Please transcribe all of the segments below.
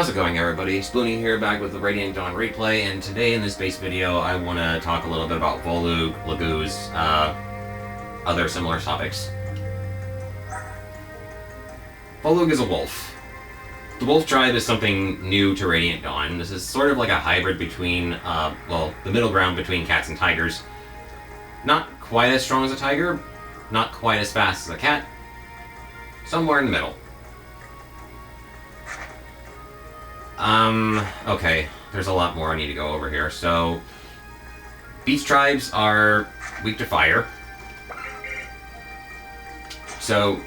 How's it going, everybody? Sploony here, back with the Radiant Dawn replay, and today in this base video I want to talk a little bit about Volug, laguz, other similar topics. Volug is a wolf. The wolf tribe is something new to Radiant Dawn. This is sort of like a hybrid between, the middle ground between cats and tigers. Not quite as strong as a tiger, not quite as fast as a cat, somewhere in the middle. Okay, there's a lot more I need to go over here. So, beast tribes are weak to fire. So,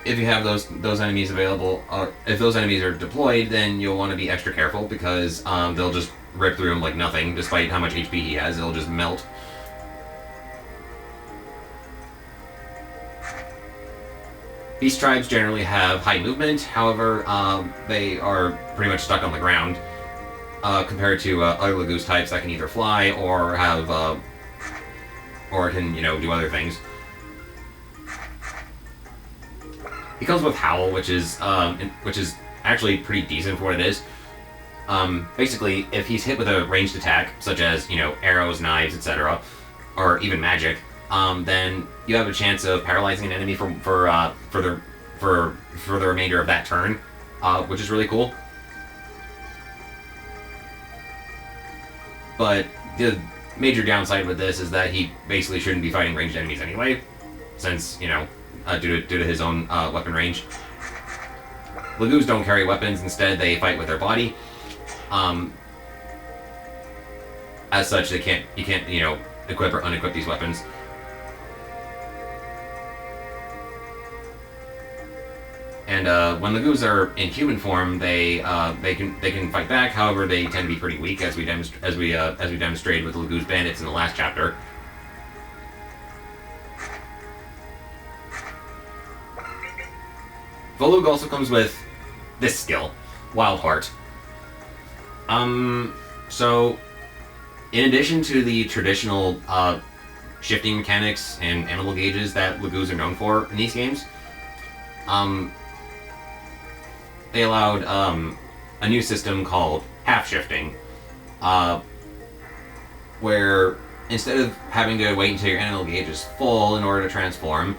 if you have those enemies available, or if those enemies are deployed, then you'll want to be extra careful because they'll just rip through him like nothing, despite how much HP he has. It'll just melt. Beast tribes generally have high movement, however, they are pretty much stuck on the ground, compared to other laguz types that can either fly or have, or can, do other things. He comes with Howl, which is actually pretty decent for what it is. Basically, if he's hit with a ranged attack, such as, arrows, knives, etc., or even magic, then you have a chance of paralyzing an enemy for the remainder of that turn, which is really cool. But the major downside with this is that he basically shouldn't be fighting ranged enemies anyway, since due to his own weapon range. Laguz don't carry weapons; instead, they fight with their body. As such, you can't equip or unequip these weapons. And when laguz are in human form, they can fight back. However, they tend to be pretty weak, as we demonstrated with the laguz bandits in the last chapter. Volug also comes with this skill, Wild Heart. So, in addition to the traditional shifting mechanics and animal gauges that laguz are known for in these games, they allowed a new system called half shifting, where instead of having to wait until your animal gauge is full in order to transform,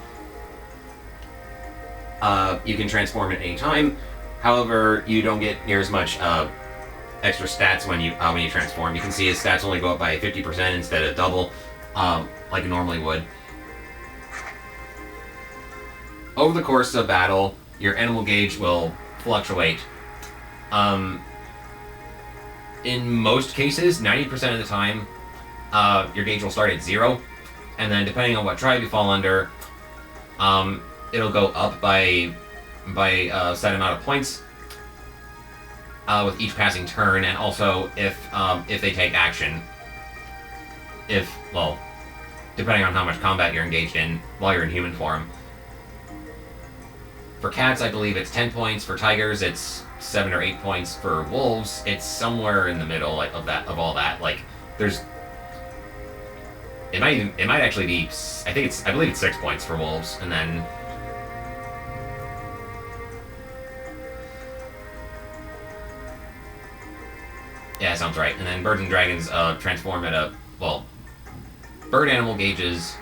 you can transform at any time. However, you don't get near as much extra stats when you transform. You can see his stats only go up by 50% instead of double, like it normally would. Over the course of battle, your animal gauge will fluctuate. In most cases, 90% of the time, your gauge will start at 0, and then depending on what tribe you fall under, it'll go up by a set amount of points with each passing turn, and also if they take action. Depending on how much combat you're engaged in while you're in human form. For cats, I believe it's 10 points. For tigers, it's 7 or 8 points. For wolves, it's somewhere in the middle of all that. Like, it might actually be, I believe it's 6 points for wolves, and then yeah, sounds right. And then birds and dragons transform at bird animal gauges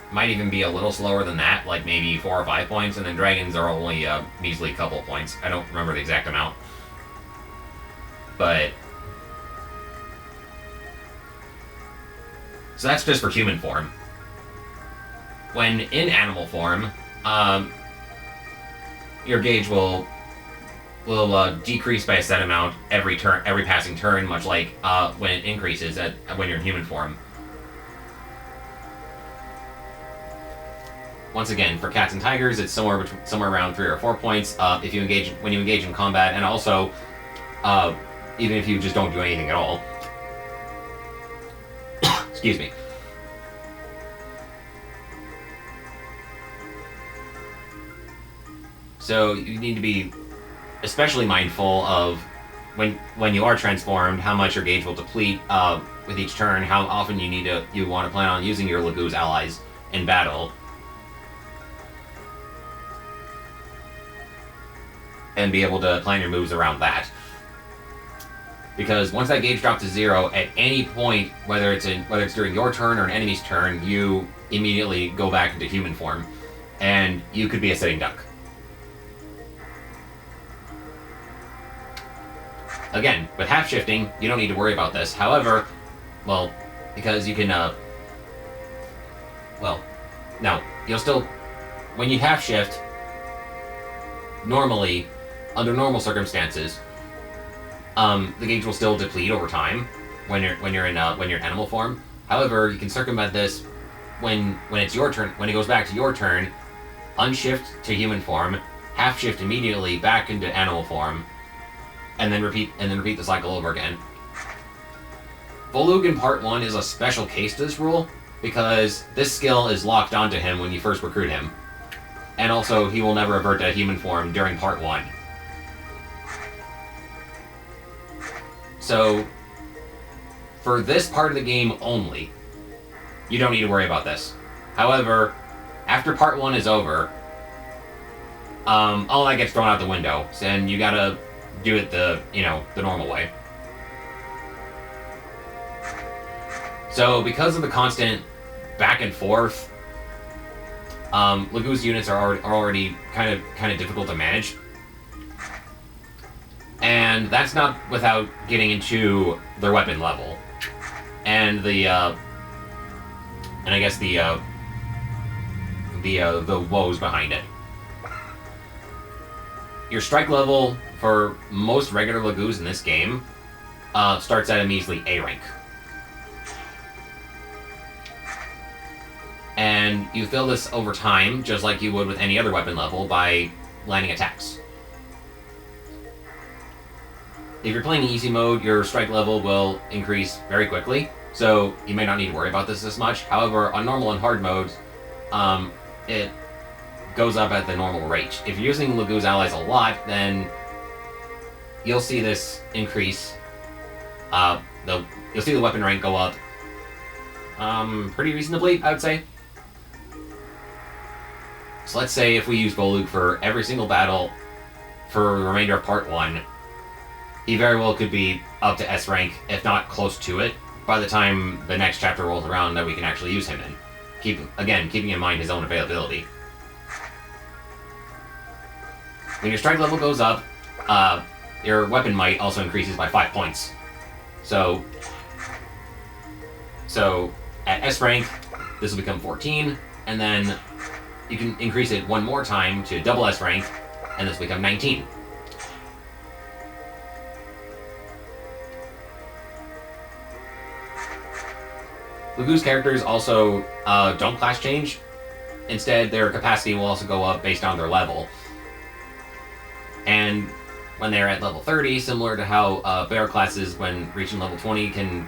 might even be a little slower than that, like maybe 4 or 5 points, and then dragons are only a measly couple points. I don't remember the exact amount. But so that's just for human form. When in animal form, your gauge will decrease by a set amount every passing turn, much like when it increases when you're in human form. Once again, for cats and tigers, it's somewhere around 3 or 4 points when you engage in combat, and also even if you just don't do anything at all. Excuse me. So you need to be especially mindful of when you are transformed, how much your gauge will deplete with each turn, how often you want to plan on using your laguz allies in battle. and be able to plan your moves around that. Because once that gauge drops to 0, at any point, whether it's during your turn or an enemy's turn, you immediately go back into human form, and you could be a sitting duck. Again, with half shifting, you don't need to worry about this. However, well, because you can, no, you'll still, when you half shift, normally, under normal circumstances, the gauge will still deplete over time when you're in animal form. However, you can circumvent this when it's your turn. When it goes back to your turn, unshift to human form, half shift immediately back into animal form, and then repeat the cycle over again. Volug in Part 1 is a special case to this rule because this skill is locked onto him when you first recruit him, and also he will never revert to human form during Part 1. So, for this part of the game only, you don't need to worry about this. However, after Part 1 is over, all that gets thrown out the window, and you gotta do it the normal way. So, because of the constant back and forth, laguz units are already kind of difficult to manage. And that's not without getting into their weapon level, and I guess the woes behind it. Your strike level for most regular laguz in this game starts at a measly A rank, and you fill this over time, just like you would with any other weapon level, by landing attacks. If you're playing easy mode, your strike level will increase very quickly, so you may not need to worry about this as much. However, on normal and hard modes, it goes up at the normal rate. If you're using laguz allies a lot, then you'll see this increase. You'll see the weapon rank go up pretty reasonably, I would say. So let's say if we use Volug for every single battle for the remainder of Part 1, he very well could be up to S rank, if not close to it, by the time the next chapter rolls around that we can actually use him in. Keeping in mind his own availability. When your strike level goes up, your weapon might also increases by 5 points. So at S rank, this will become 14, and then you can increase it one more time to double S rank, and this will become 19. Laguz characters also don't class change. Instead, their capacity will also go up based on their level. And when they're at level 30, similar to how bear classes, when reaching level 20, can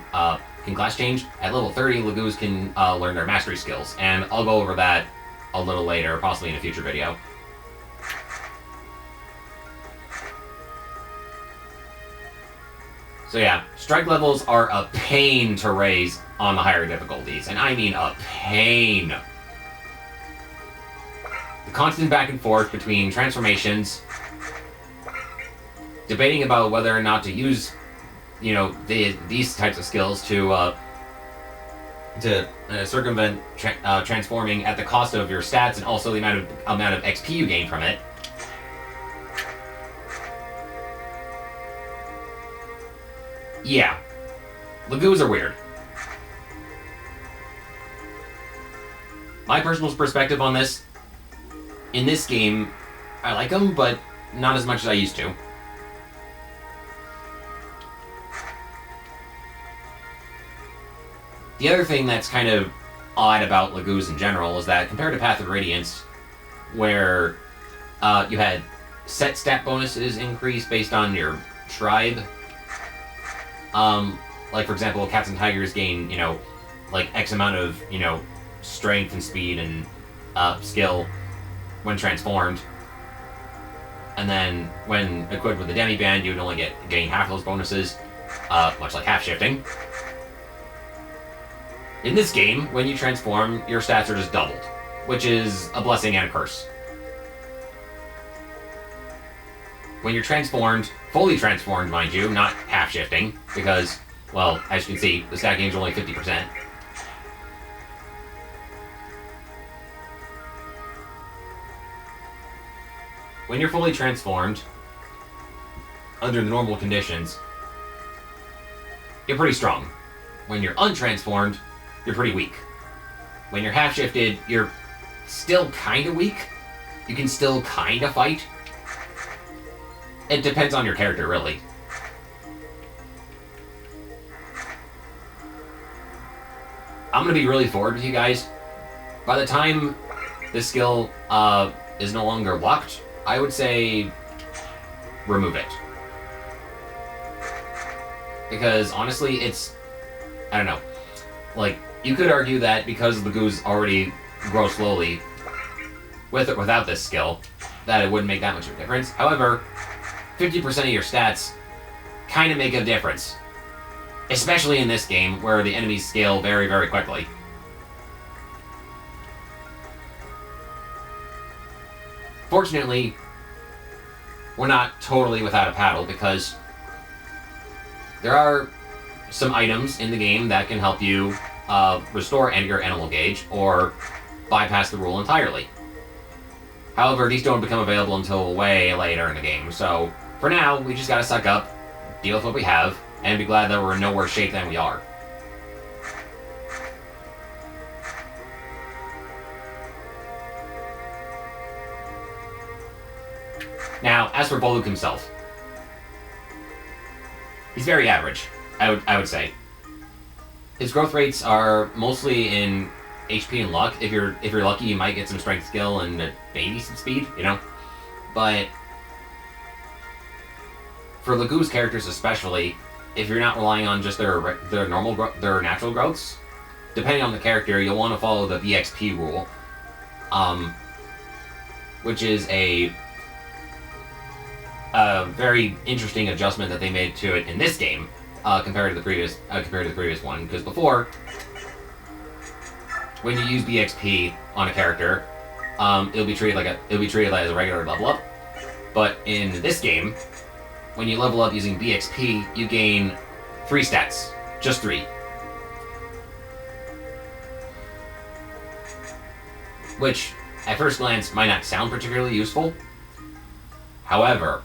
class change, at level 30, Laguz can learn their mastery skills. And I'll go over that a little later, possibly in a future video. So yeah, strike levels are a pain to raise on the higher difficulties, and I mean a pain. The constant back and forth between transformations, debating about whether or not to use, these types of skills to circumvent transforming at the cost of your stats and also the amount of XP you gain from it. Yeah, laguz are weird. My personal perspective on this, in this game, I like them, but not as much as I used to. The other thing that's kind of odd about laguz in general is that compared to Path of Radiance, where you had set stat bonuses increase based on your tribe, like for example, cats and tigers gain, like X amount of, strength and speed and skill when transformed. And then when equipped with the Demi-Band, you would only gain half those bonuses, much like half shifting. In this game, when you transform, your stats are just doubled, which is a blessing and a curse. when you're transformed, fully transformed, mind you, not half shifting, because, well, as you can see, the stat gain's only 50%. When you're fully transformed, under the normal conditions, you're pretty strong. When you're untransformed, you're pretty weak. When you're half shifted, you're still kind of weak. You can still kind of fight. It depends on your character, really. I'm going to be really forward with you guys. By the time this skill is no longer locked, I would say remove it. Because honestly, it's, I don't know. Like, you could argue that because the laguz already grow slowly, with or without this skill, that it wouldn't make that much of a difference. However, 50% of your stats kind of make a difference. Especially in this game, where the enemies scale very, very quickly. Fortunately, we're not totally without a paddle, because there are some items in the game that can help you restore your animal gauge, or bypass the rule entirely. However, these don't become available until way later in the game, so for now, we just gotta suck up, deal with what we have, and be glad that we're in no worse shape than we are. Now, as for Voluk himself, he's very average, I would say. His growth rates are mostly in HP and luck. If you're lucky, you might get some strength, skill, and maybe some speed, you know? But for laguz characters especially, if you're not relying on just their natural growths, depending on the character, you'll want to follow the VXP rule, which is a very interesting adjustment that they made to it in this game compared to the previous one. Because before, when you use BXP on a character, it'll be treated as a regular level up. But in this game, when you level up using BXP, you gain 3 stats, just 3. Which, at first glance, might not sound particularly useful. However,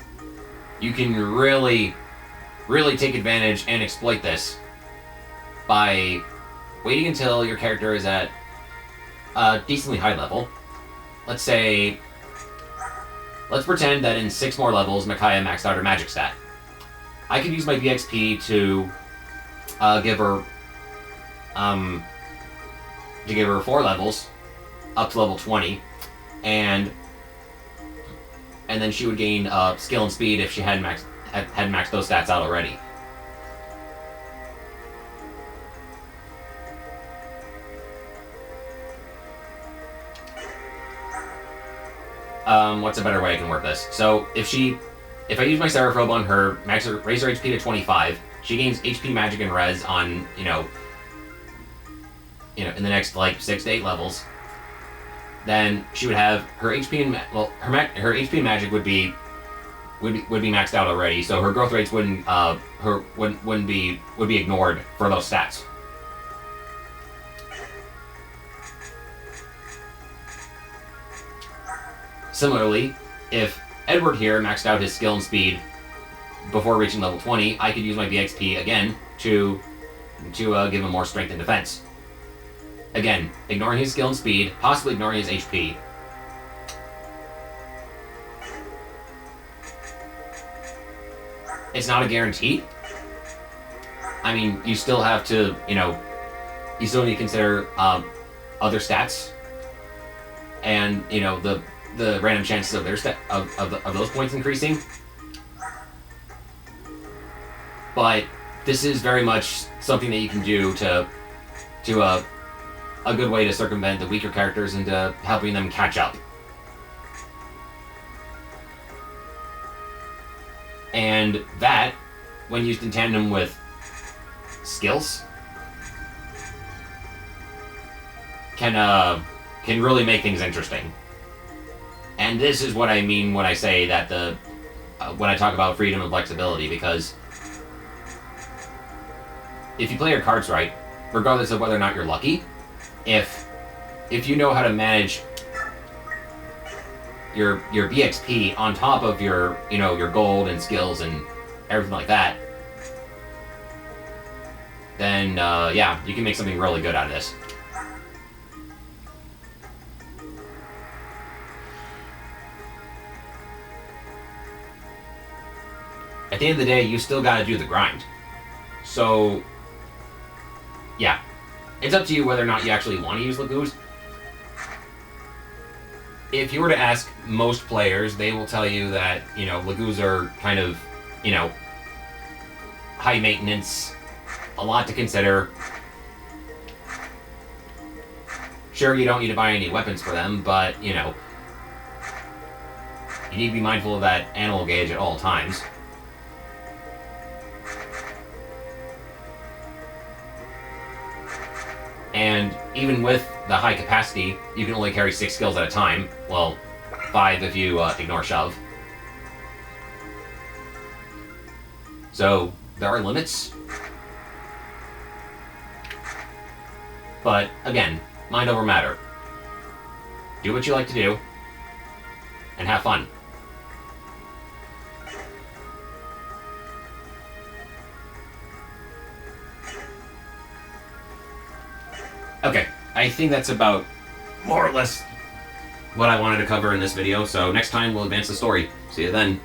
you can really, really take advantage and exploit this by waiting until your character is at a decently high level. Let's pretend that in 6 more levels, Micaiah maxed out her magic stat. I could use my BXP to give her 4 levels, up to level 20, and then she would gain skill and speed if she hadn't maxed those stats out already. What's a better way I can work this? So if I use my Seraph on her, raise her HP to 25, she gains HP, magic, and res on in the next like 6 to 8 levels. Then she would have her HP and her HP and magic would be maxed out already, so her growth rates would be ignored for those stats. Similarly, if Edward here maxed out his skill and speed before reaching level 20, I could use my BXP again to give him more strength and defense. Again, ignoring his skill and speed, possibly ignoring his HP. It's not a guarantee. I mean, you still have to, you still need to consider other stats, and the random chances of their of those points increasing. But this is very much something that you can do to a good way to circumvent the weaker characters into helping them catch up. And that, when used in tandem with skills, can really make things interesting. And this is what I mean when I say that when I talk about freedom and flexibility, because if you play your cards right, regardless of whether or not you're lucky, if you know how to manage your BXP on top of your your gold and skills and everything like that, then yeah, you can make something really good out of this. At the end of the day, you still got to do the grind. So, yeah, it's up to you whether or not you actually want to use laguz. If you were to ask most players, they will tell you that, laguz are kind of, high maintenance, a lot to consider. Sure, you don't need to buy any weapons for them, but, you need to be mindful of that animal gauge at all times. And even with the high capacity, you can only carry 6 skills at a time. Well, 5 if you ignore shove. So, there are limits. But, again, mind over matter. Do what you like to do, and have fun. Okay, I think that's about more or less what I wanted to cover in this video, so next time we'll advance the story. See you then.